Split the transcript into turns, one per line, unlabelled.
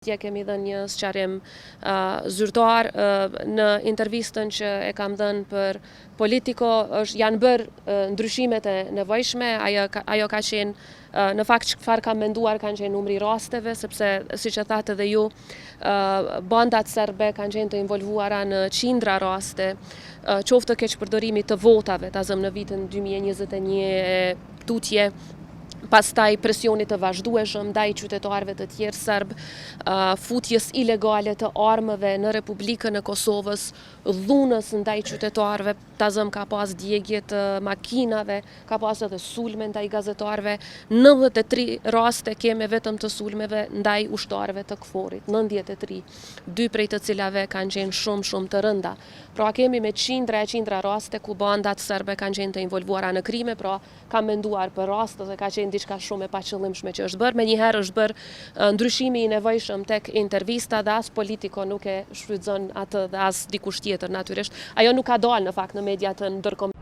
Ja kemi dhënë një sqarim zyrtar në intervistën që e kam dhënë për Politico, janë bërë ndryshimet e nevojshme, ajo ka qenë në fakt çfarë kam menduar kanë qenë numri rasteve, sepse siç e thatë edhe ju, bandat serbe kanë qenë të involvuara në qindra raste, qoftë të keqpërdorimit të votave, ta zëm në vitin 2021 tutje. Pastaj presionit të vazhdueshëm ndaj qytetarëve të tjerë serb, futjes ilegale të armëve në Republikën e Kosovës, dhunës ndaj qytetarëve, tazëm ka pas djegje të makinave, ka pas edhe sulme ndaj gazetarëve, 93 raste keme vetëm të sulmeve ndaj ushtarëve të KFOR-it, 93, 2 prej të cilave kanë qenë shumë të rënda. Pra kemi me qindra raste ku bandat serbe kanë qenë të involvuara në krime, pra kam menduar për raste dhe ka qenë diçka shumë e paqëllimshme që është bërë. Menjëherë është bërë ndryshimi i nevojshëm tek intervista dhe as Politico nuk e shfrytëzon atë dhe as dikush tjetër natyrisht. Ajo nuk ka dalë në fakt në mediat ndërkombëtare.